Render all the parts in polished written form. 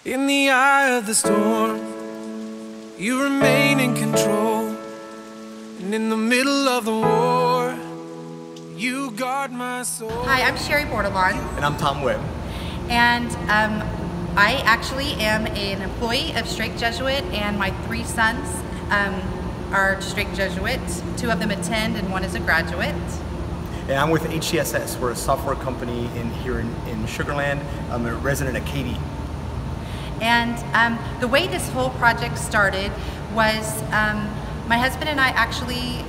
In the eye of the storm, you remain in control. And in the middle of the war, you guard my soul. Hi, I'm Sheri Bordelon. And I'm Tom Webb. And I actually am an employee of Straight Jesuit, and my 3 sons are Straight Jesuit. 2 of them attend and 1 is a graduate. And I'm with HCSS. We're a software company here in Sugar Land. I'm a resident of Katy. And the way this whole project started was my husband and I actually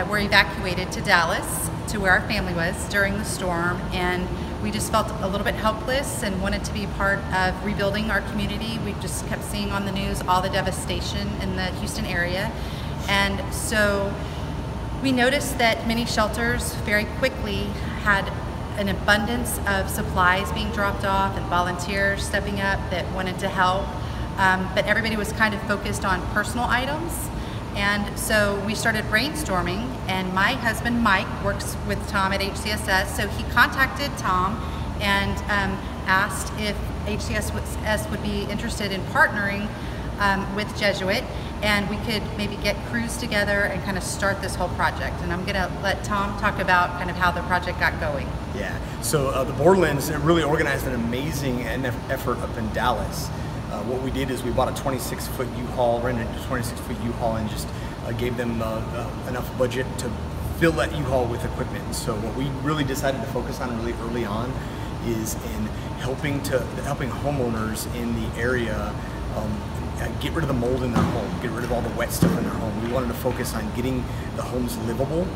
were evacuated to Dallas, to where our family was during the storm, and we just felt a little bit helpless and wanted to be part of rebuilding our community. We just kept seeing on the news all the devastation in the Houston area, and so we noticed that many shelters very quickly had an abundance of supplies being dropped off and volunteers stepping up that wanted to help, but everybody was kind of focused on personal items. And so we started brainstorming, and my husband Mike works with Tom at HCSS, so he contacted Tom and asked if HCSS would be interested in partnering with Jesuit, and we could maybe get crews together and kind of start this whole project. And I'm gonna let Tom talk about kind of how the project got going. Yeah, so the Bordelons really organized an amazing effort up in Dallas. What we did is we bought a 26-foot U-Haul, rented a 26-foot U-Haul, and just gave them enough budget to fill that U-Haul with equipment. And so what we really decided to focus on really early on is in helping homeowners in the area get rid of the mold in their home, get rid of all the wet stuff in their home. We wanted to focus on getting the homes livable,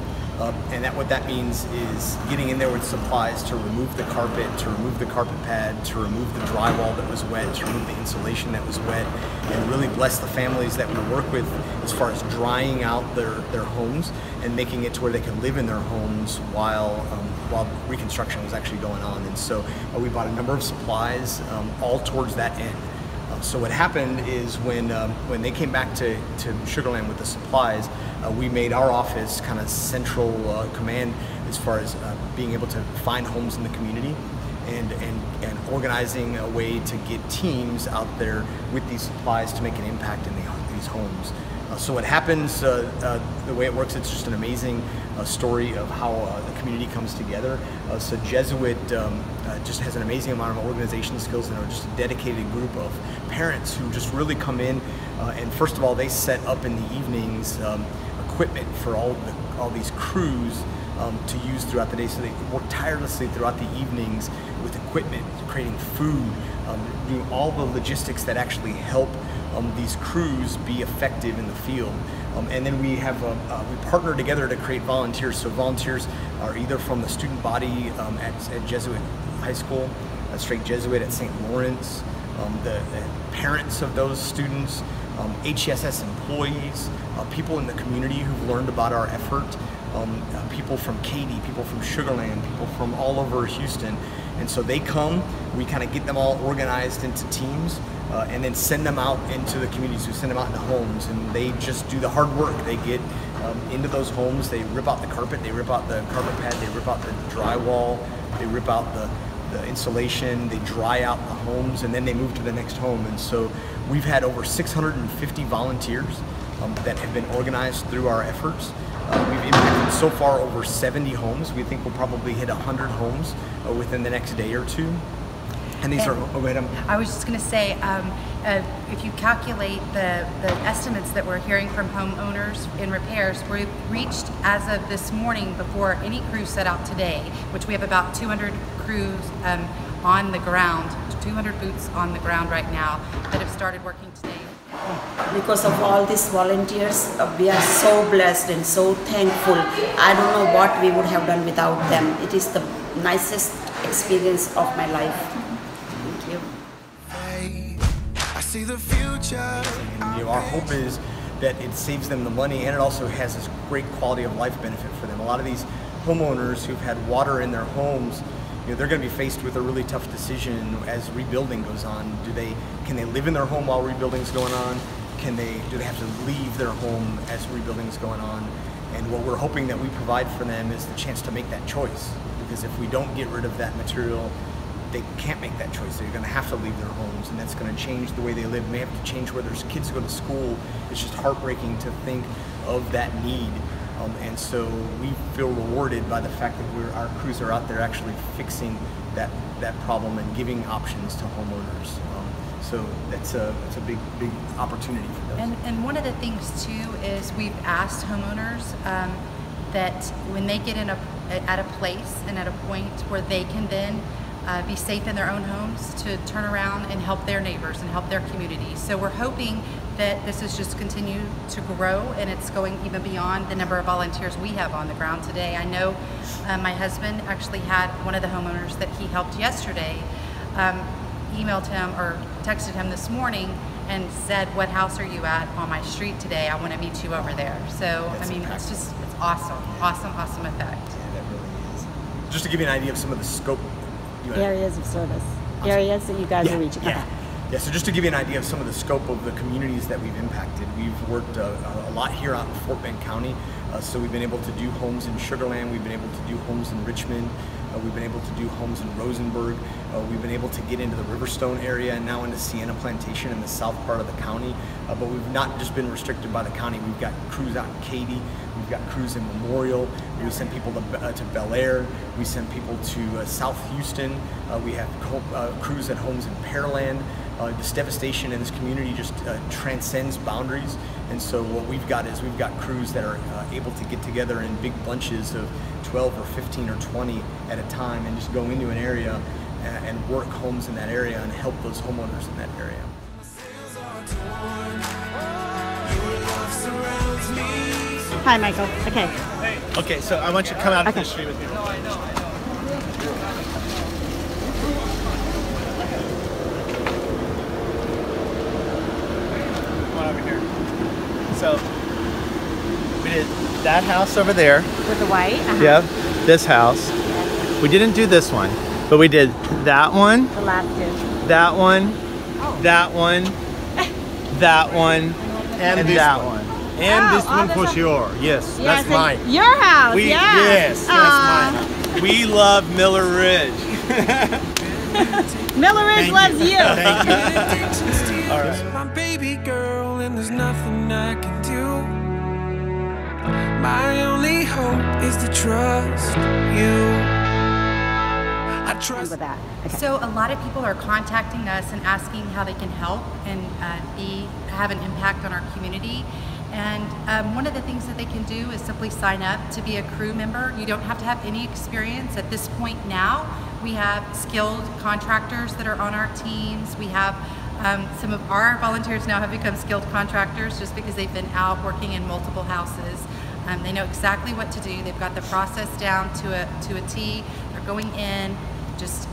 and what that means is getting in there with supplies to remove the carpet, to remove the carpet pad, to remove the drywall that was wet, to remove the insulation that was wet, and really bless the families that we work with as far as drying out their homes and making it to where they can live in their homes while reconstruction was actually going on. And so we bought a number of supplies all towards that end. So what happened is when they came back to Sugar Land with the supplies, we made our office kind of central command as far as being able to find homes in the community and organizing a way to get teams out there with these supplies to make an impact in these homes. So what happens, the way it works, it's just an amazing story of how the community comes together. So Jesuit just has an amazing amount of organization skills, and are just a dedicated group of parents who just really come in, and first of all, they set up in the evenings equipment for all these crews to use throughout the day. So they work tirelessly throughout the evenings with equipment, creating food, doing all the logistics that actually help these crews be effective in the field. And then we partner together to create volunteers. So volunteers are either from the student body at Jesuit High School, Straight Jesuit at St. Lawrence, the parents of those students, HCSS employees, people in the community who've learned about our effort, people from Katy, people from Sugar Land, people from all over Houston. And so they come, we kind of get them all organized into teams, and then send them out into the communities. We send them out into homes, and they just do the hard work. They get into those homes, they rip out the carpet, they rip out the carpet pad, they rip out the drywall, they rip out the insulation, they dry out the homes, and then they move to the next home. And so we've had over 650 volunteers that have been organized through our efforts. We've impacted so far over 70 homes. We think we'll probably hit 100 homes within the next day or two. And these are, oh, go ahead. I was just going to say, if you calculate the estimates that we're hearing from homeowners in repairs, we've reached, as of this morning, before any crew set out today, which we have about 200 crews on the ground, 200 boots on the ground right now that have started working today. Because of all these volunteers, we are so blessed and so thankful. I don't know what we would have done without them. It is the nicest experience of my life. Thank you. I see the future. And, our hope is that it saves them the money, and it also has this great quality of life benefit for them. A lot of these homeowners who've had water in their homes, they're going to be faced with a really tough decision as rebuilding goes on. Can they live in their home while rebuilding is going on? Do they have to leave their home as rebuilding is going on? And what we're hoping that we provide for them is the chance to make that choice. Because if we don't get rid of that material, they can't make that choice. They're going to have to leave their homes, and that's going to change the way they live. They have to change where their kids go to school. It's just heartbreaking to think of that need. And so we feel rewarded by the fact that our crews are out there actually fixing that problem and giving options to homeowners. So that's a big opportunity for those. And one of the things too is we've asked homeowners that when they get at a place and at a point where they can then be safe in their own homes, to turn around and help their neighbors and help their community. So we're hoping that this is just continue to grow, and it's going even beyond the number of volunteers we have on the ground today. I know my husband actually had one of the homeowners that he helped yesterday emailed him or texted him this morning and said, "What house are you at on my street today? I want to meet you over there." So That's I mean, impactful. it's awesome, awesome effect. Yeah, that really is. Just to give you an idea of some of the scope. Areas of service, areas that you guys are reaching. Yeah. Okay. Yeah, so just to give you an idea of some of the scope of the communities that we've impacted, we've worked a lot here out in Fort Bend County. So we've been able to do homes in Sugar Land, we've been able to do homes in Richmond, we've been able to do homes in Rosenberg, we've been able to get into the Riverstone area and now into Sienna Plantation in the south part of the county. But we've not just been restricted by the county. We've got crews out in Katy, we've got crews in Memorial, we send people to Bel Air, we send people to South Houston, we have crews at homes in Pearland. This devastation in this community just transcends boundaries, and so what we've got is we've got crews that are able to get together in big bunches of 12 or 15 or 20 at a time and just go into an area and work homes in that area and help those homeowners in that area. Hi, Michael. Okay. Okay, so I want you to come out of the street with me. Come on over here. So we did that house over there. With the white? Yep. This house. We didn't do this one, but we did that one, The last two. that one, that one, that one, and this that one. one. And this one there's for a- sure. Yes, Yes, that's mine. Your house, We, yeah. Yes, Aw. that's mine. We love Miller Ridge. Miller Ridge loves you. Thank you. All right. My baby girl, and there's nothing I can do. My only hope is to trust you. I trust With that. Okay. So a lot of people are contacting us and asking how they can help and have an impact on our community. And one of the things that they can do is simply sign up to be a crew member. You don't have to have any experience at this point now. We have skilled contractors that are on our teams. We have some of our volunteers now have become skilled contractors just because they've been out working in multiple houses. They know exactly what to do. They've got the process down to a T. They're going in, just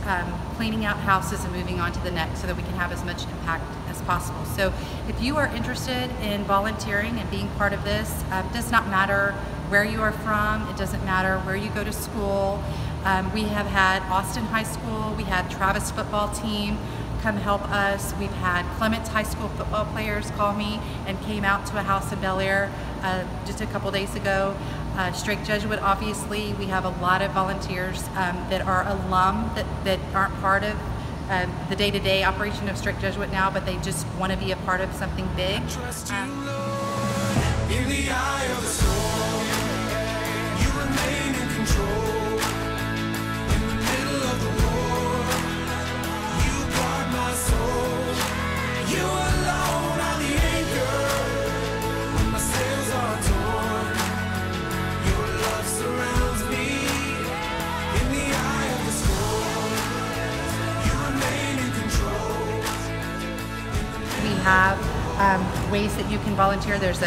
cleaning out houses and moving on to the next so that we can have as much impact as possible. So if you are interested in volunteering and being part of this, it does not matter where you are from, it doesn't matter where you go to school. We have had Austin High School, we had Travis football team come help us. We've had Clements High School football players call me and came out to a house in Bel Air just a couple days ago. Strake Jesuit, obviously, we have a lot of volunteers that are alum that aren't part of the day-to-day operation of Strake Jesuit now, but they just want to be a part of something big. trust you, Lord. In the eye of the storm, you remain in control. In the middle of the war, you guard my soul. You alone are the anchor when my sails are torn. Your love surrounds me. In the eye of the storm, you remain in control. We have ways that you can volunteer. It's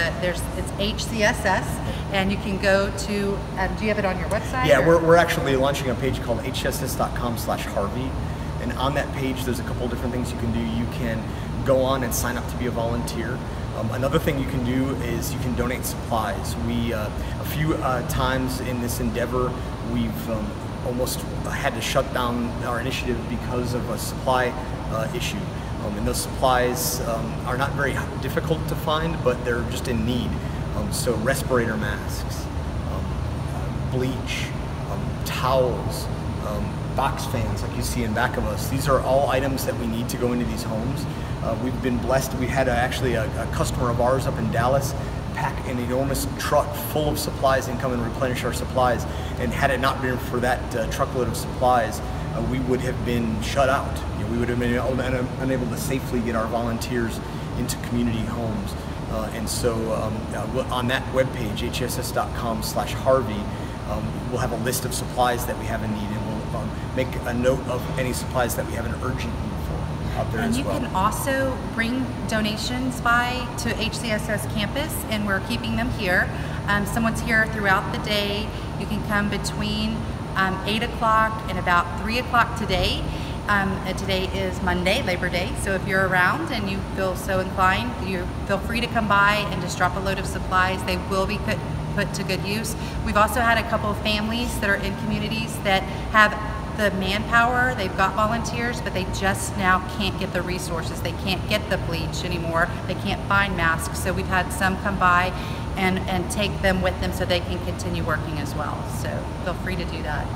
HCSS, and you can go to. Do you have it on your website? Yeah, or? we're actually launching a page called hcss.com/Harvey, and on that page there's a couple different things you can do. You can go on and sign up to be a volunteer. Another thing you can do is you can donate supplies. We a few times in this endeavor we've almost had to shut down our initiative because of a supply issue. And those supplies are not very difficult to find, but they're just in need. So respirator masks, bleach, towels, box fans like you see in back of us. These are all items that we need to go into these homes. We've been blessed. We had actually a customer of ours up in Dallas pack an enormous truck full of supplies and come and replenish our supplies. And had it not been for that truckload of supplies, we would have been shut out. We would have been unable to safely get our volunteers into community homes. And so on that webpage, hcss.com/Harvey, we'll have a list of supplies that we have in need, and we'll make a note of any supplies that we have an urgent need for out there as well. And you can also bring donations by to HCSS campus, and we're keeping them here. Someone's here throughout the day. You can come between 8 o'clock and about 3 o'clock today. Today is Monday, Labor Day, so if you're around and you feel so inclined, you feel free to come by and just drop a load of supplies. They will be put to good use. We've also had a couple of families that are in communities that have the manpower, they've got volunteers, but they just now can't get the resources. They can't get the bleach anymore. They can't find masks, so we've had some come by and take them with them so they can continue working as well. So feel free to do that.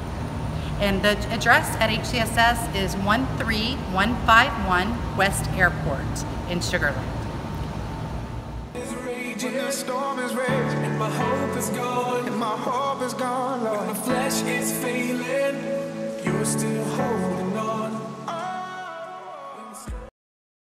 And the address at HCSS is 13151 West Airport in Sugar Land. The storm is raging, and my hope is gone, and my hope is gone, Lord. When the flesh is failing, you're still holding